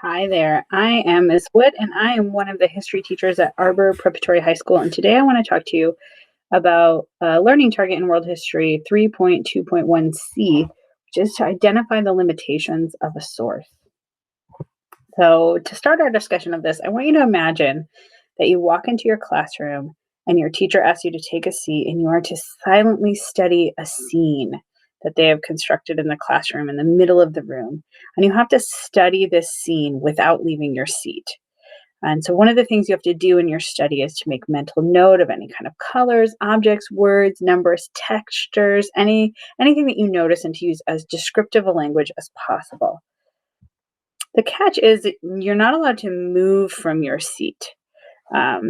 Hi there. I am Ms. Wood, and I am one of the history teachers at Arbor Preparatory High School. And today I want to talk to you about learning target in World History 3.2.1c, which is to identify the limitations of a source. So, to start our discussion of this, I want you to imagine that you walk into your classroom and your teacher asks you to take a seat and you are to silently study a scene that they have constructed in the classroom in the middle of the room. And you have to study this scene without leaving your seat. And so, one of the things you have to do in your study is to make mental note of any kind of colors, objects, words, numbers, textures, anything that you notice, and to use as descriptive a language as possible. The catch is that you're not allowed to move from your seat.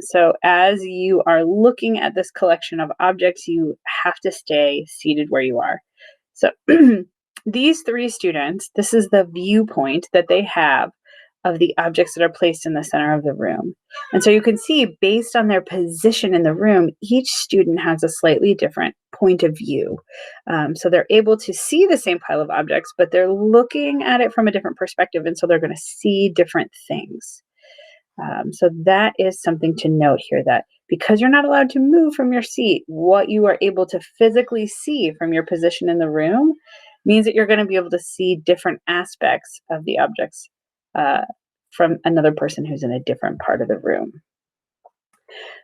So as you are looking at this collection of objects, you have to stay seated where you are. So these three students, this is the viewpoint that they have of the objects that are placed in the center of the room. And so you can see, based on their position in the room, each student has a slightly different point of view. So they're able to see the same pile of objects, but they're looking at it from a different perspective. And so they're going to see different things. So that is something to note here, that because you're not allowed to move from your seat, what you are able to physically see from your position in the room means that you're going to be able to see different aspects of the objects from another person who's in a different part of the room.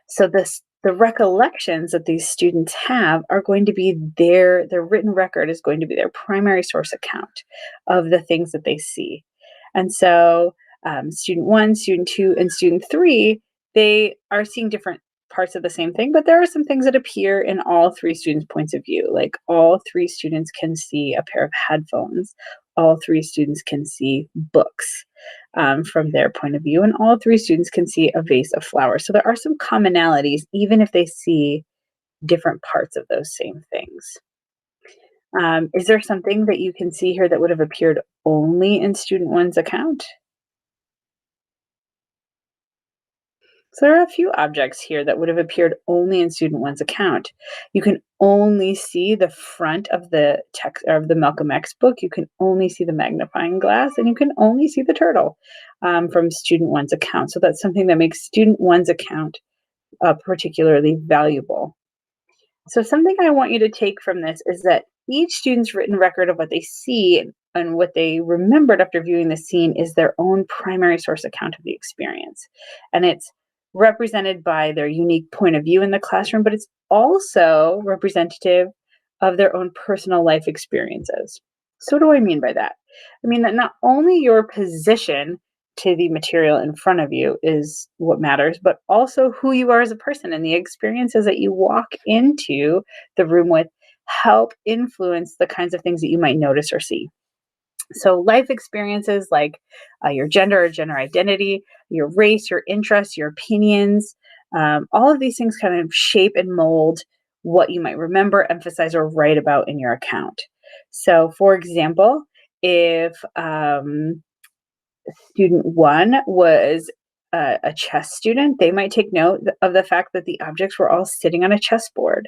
So the recollections that these students have are going to be their written record is going to be their primary source account of the things that they see. And so student 1, student 2, and student 3, they are seeing different parts of the same thing, but there are some things that appear in all three students' points of view. Like, all three students can see a pair of headphones. All three students can see books from their point of view, and all three students can see a vase of flowers. So there are some commonalities, even if they see different parts of those same things. Is there something that you can see here that would have appeared only in student 1's account? So there are a few objects here that would have appeared only in student 1's account. You can only see the front of the text of the Malcolm X book. You can only see the magnifying glass, and you can only see the turtle from student 1's account. So that's something that makes student 1's account particularly valuable. So something I want you to take from this is that each student's written record of what they see and what they remembered after viewing the scene is their own primary source account of the experience. And it's represented by their unique point of view in the classroom, but it's also representative of their own personal life experiences. So what do I mean by that? I mean that not only your position to the material in front of you is what matters, but also who you are as a person, and the experiences that you walk into the room with help influence the kinds of things that you might notice or see. So life experiences like your gender or gender identity, your race, your interests, your opinions, all of these things kind of shape and mold what you might remember, emphasize, or write about in your account. So for example, if student 1 was a chess student, they might take note of the fact that the objects were all sitting on a chessboard.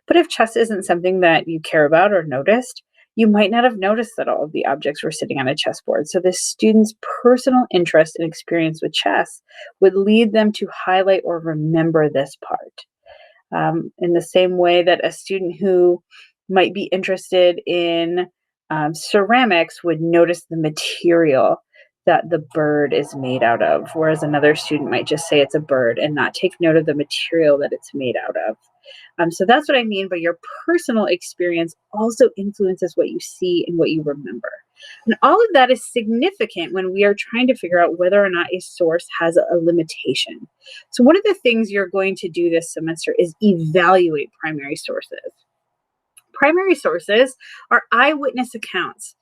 But if chess isn't something that you care about or noticed, you might not have noticed that all of the objects were sitting on a chessboard. So the student's personal interest and experience with chess would lead them to highlight or remember this part. In the same way that a student who might be interested in ceramics would notice the material that the bird is made out of, whereas another student might just say it's a bird and not take note of the material that it's made out of. So that's what I mean by your personal experience also influences what you see and what you remember. And all of that is significant when we are trying to figure out whether or not a source has a limitation. So one of the things you're going to do this semester is evaluate primary sources. Primary sources are eyewitness accounts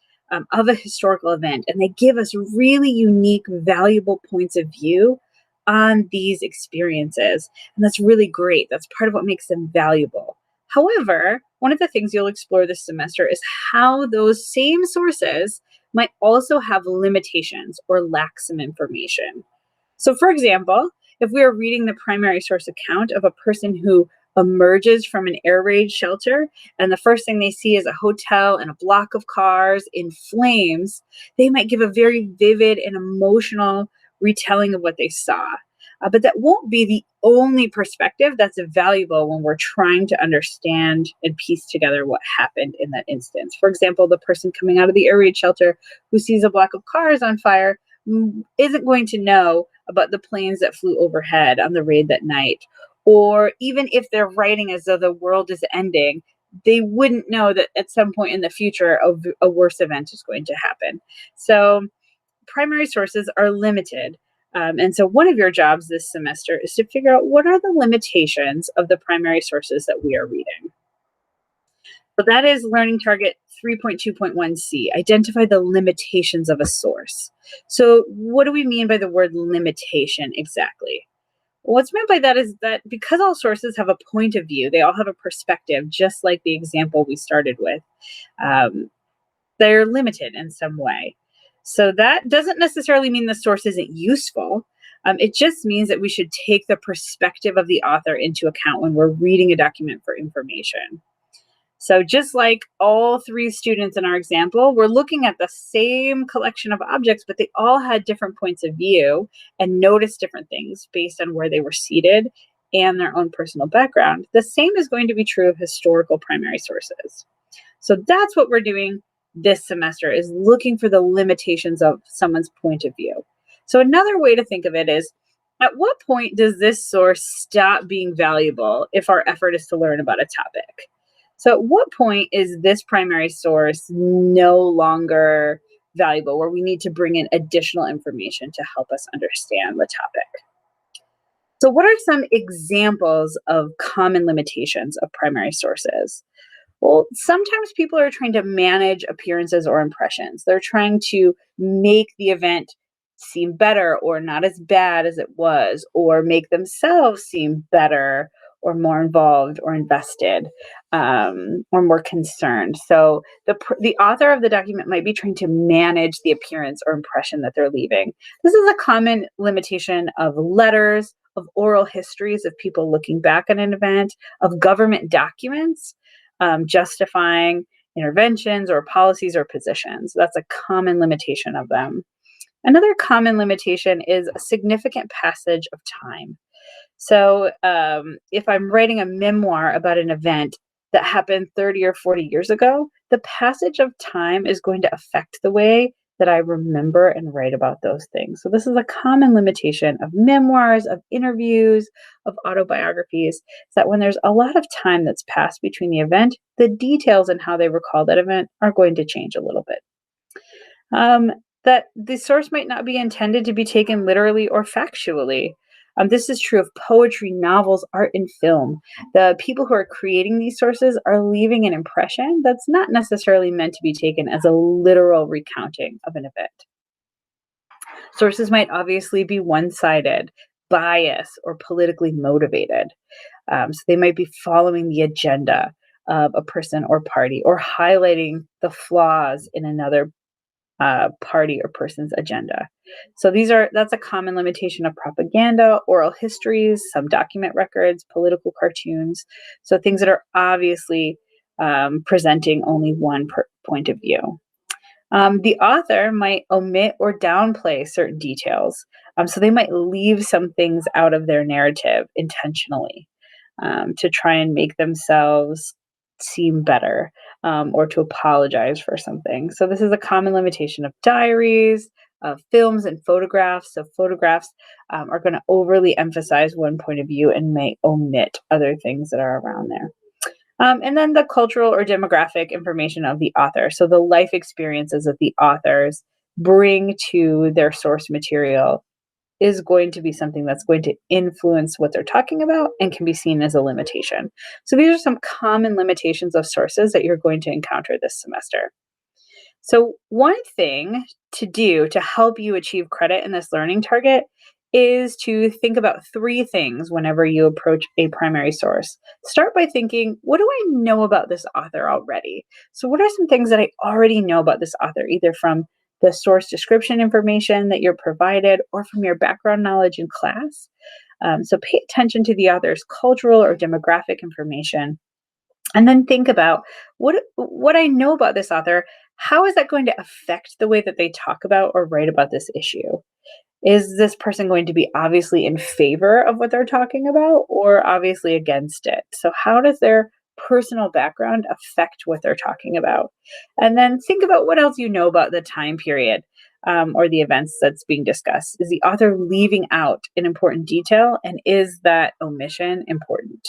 of a historical event, and they give us really unique, valuable points of view on these experiences. And that's really great. That's part of what makes them valuable. However, one of the things you'll explore this semester is how those same sources might also have limitations or lack some information. So for example, if we are reading the primary source account of a person who emerges from an air raid shelter, and the first thing they see is a hotel and a block of cars in flames, they might give a very vivid and emotional retelling of what they saw. But that won't be the only perspective that's valuable when we're trying to understand and piece together what happened in that instance. For example, the person coming out of the air raid shelter who sees a block of cars on fire isn't going to know about the planes that flew overhead on the raid that night. Or even if they're writing as though the world is ending, they wouldn't know that at some point in the future, a worse event is going to happen. So primary sources are limited. And so one of your jobs this semester is to figure out what are the limitations of the primary sources that we are reading. So that is learning target 3.2.1c, identify the limitations of a source. So what do we mean by the word limitation exactly? What's meant by that is that because all sources have a point of view, they all have a perspective, just like the example we started with. Um, they're limited in some way. So that doesn't necessarily mean the source isn't useful. It just means that we should take the perspective of the author into account when we're reading a document for information. So just like all three students in our example, we're looking at the same collection of objects, but they all had different points of view and noticed different things based on where they were seated and their own personal background. The same is going to be true of historical primary sources. So that's what we're doing this semester, is looking for the limitations of someone's point of view. So another way to think of it is, at what point does this source stop being valuable if our effort is to learn about a topic? So at what point is this primary source no longer valuable, where we need to bring in additional information to help us understand the topic? So what are some examples of common limitations of primary sources? Well, sometimes people are trying to manage appearances or impressions. They're trying to make the event seem better or not as bad as it was, or make themselves seem better or more involved or invested, or more concerned. So the author of the document might be trying to manage the appearance or impression that they're leaving. This is a common limitation of letters, of oral histories of people looking back at an event, of government documents justifying interventions or policies or positions. That's a common limitation of them. Another common limitation is a significant passage of time. So if I'm writing a memoir about an event that happened 30 or 40 years ago, the passage of time is going to affect the way that I remember and write about those things. So this is a common limitation of memoirs, of interviews, of autobiographies, is that when there's a lot of time that's passed between the event, the details and how they recall that event are going to change a little bit. That the source might not be intended to be taken literally or factually. This is true of poetry, novels, art, and film. The people who are creating these sources are leaving an impression that's not necessarily meant to be taken as a literal recounting of an event. Sources might obviously be one-sided, biased, or politically motivated. So they might be following the agenda of a person or party, or highlighting the flaws in another party or person's agenda. So that's a common limitation of propaganda, oral histories, some document records, political cartoons. So things that are obviously presenting only one point of view. The author might omit or downplay certain details. So they might leave some things out of their narrative intentionally to try and make themselves seem better, or to apologize for something. So this is a common limitation of diaries, of films and photographs. So photographs are going to overly emphasize one point of view and may omit other things that are around there. And then the cultural or demographic information of the author. So the life experiences that the authors bring to their source material is going to be something that's going to influence what they're talking about and can be seen as a limitation. So these are some common limitations of sources that you're going to encounter this semester. So one thing to do to help you achieve credit in this learning target is to think about three things whenever you approach a primary source. Start by thinking, what do I know about this author already? So what are some things that I already know about this author, either from the source description information that you're provided or from your background knowledge in class? So pay attention to the author's cultural or demographic information, and then think about what I know about this author. How is that going to affect the way that they talk about or write about this issue? Is this person going to be obviously in favor of what they're talking about or obviously against it? So, how does their personal background affect what they're talking about? And then think about what else you know about the time period or the events that's being discussed. Is the author leaving out an important detail, and is that omission important?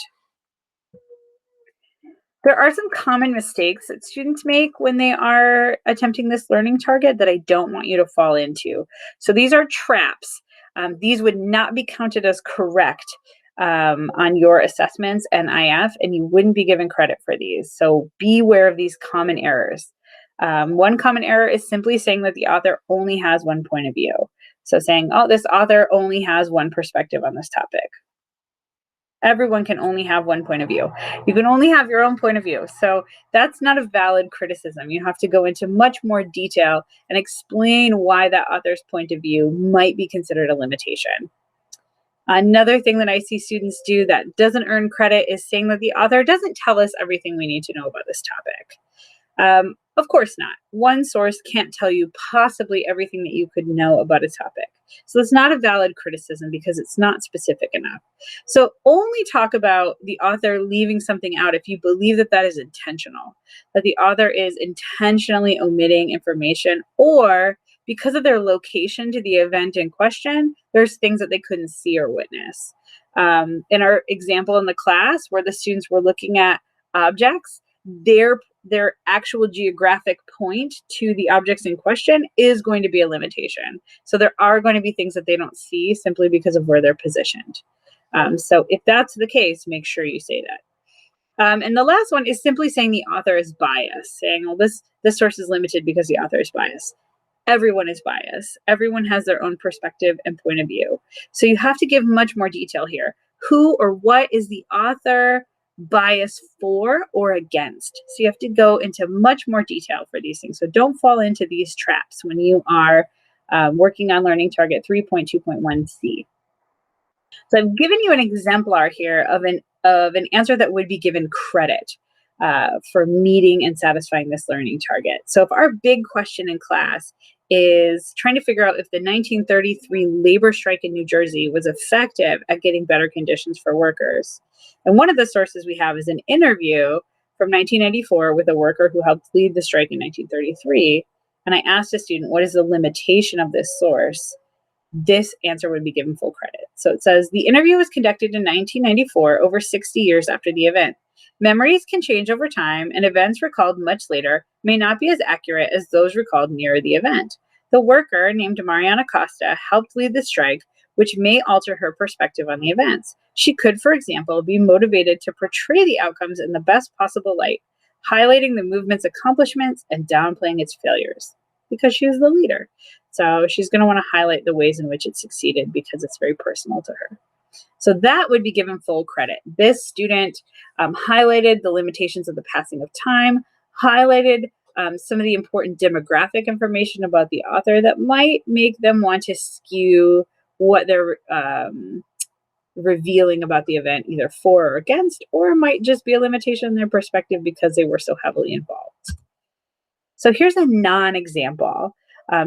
There are some common mistakes that students make when they are attempting this learning target that I don't want you to fall into. So these are traps. These would not be counted as correct on your assessments and IF, and you wouldn't be given credit for these. So be aware of these common errors. One common error is simply saying that the author only has one point of view. So saying, oh, this author only has one perspective on this topic. Everyone can only have one point of view. You can only have your own point of view. So that's not a valid criticism. You have to go into much more detail and explain why that author's point of view might be considered a limitation. Another thing that I see students do that doesn't earn credit is saying that the author doesn't tell us everything we need to know about this topic. Of course not. One source can't tell you possibly everything that you could know about a topic. So it's not a valid criticism because it's not specific enough. So only talk about the author leaving something out if you believe that that is intentional, that the author is intentionally omitting information, or because of their location to the event in question, there's things that they couldn't see or witness. In our example in the class where the students were looking at objects, their actual geographic point to the objects in question is going to be a limitation. So there are going to be things that they don't see simply because of where they're positioned. So if that's the case, make sure you say that. And the last one is simply saying the author is biased, saying, well, this source is limited because the author is biased. Everyone is biased. Everyone has their own perspective and point of view. So you have to give much more detail here. Who or what is the author biased for or against? So you have to go into much more detail for these things. So don't fall into these traps when you are working on learning target 3.2.1c. So I've given you an exemplar here of an answer that would be given credit for meeting and satisfying this learning target. So if our big question in class is trying to figure out if the 1933 labor strike in New Jersey was effective at getting better conditions for workers, and one of the sources we have is an interview from 1994 with a worker who helped lead the strike in 1933, and I asked a student, what is the limitation of this source? This answer would be given full credit. So it says, the interview was conducted in 1994, over 60 years after the event. Memories can change over time, and events recalled much later may not be as accurate as those recalled near the event. The worker, named Mariana Costa, helped lead the strike, which may alter her perspective on the events. She could, for example, be motivated to portray the outcomes in the best possible light, highlighting the movement's accomplishments and downplaying its failures, because she was the leader. So she's going to want to highlight the ways in which it succeeded because it's very personal to her. So that would be given full credit. This student highlighted the limitations of the passing of time, highlighted some of the important demographic information about the author that might make them want to skew what they're revealing about the event, either for or against, or might just be a limitation in their perspective because they were so heavily involved. So here's a non-example,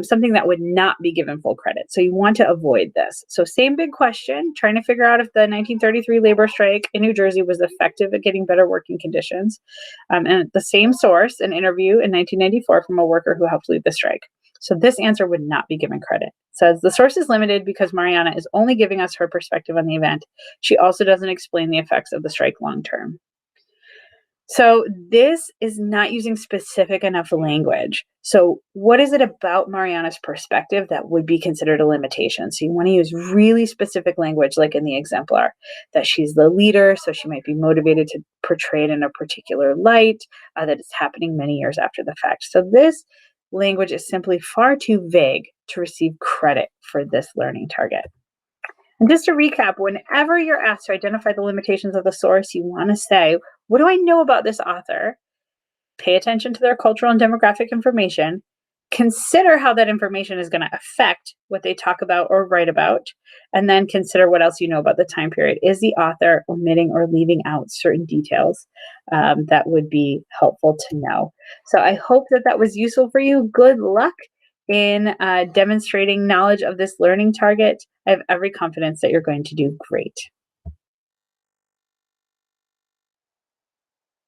something that would not be given full credit. So you want to avoid this. So same big question, trying to figure out if the 1933 labor strike in New Jersey was effective at getting better working conditions. And the same source, an interview in 1994 from a worker who helped lead the strike. So this answer would not be given credit. It says the source is limited because Mariana is only giving us her perspective on the event. She also doesn't explain the effects of the strike long term. So this is not using specific enough language. So what is it about Mariana's perspective that would be considered a limitation? So you want to use really specific language, like in the exemplar, that she's the leader, so she might be motivated to portray it in a particular light, that it's happening many years after the fact. So this language is simply far too vague to receive credit for this learning target. And just to recap, whenever you're asked to identify the limitations of the source, you want to say, what do I know about this author? Pay attention to their cultural and demographic information. consider how that information is going to affect what they talk about or write about, and then consider what else you know about the time period. Is the author omitting or leaving out certain details that would be helpful to know? So I hope that that was useful for you. Good luck in demonstrating knowledge of this learning target. I have every confidence that you're going to do great.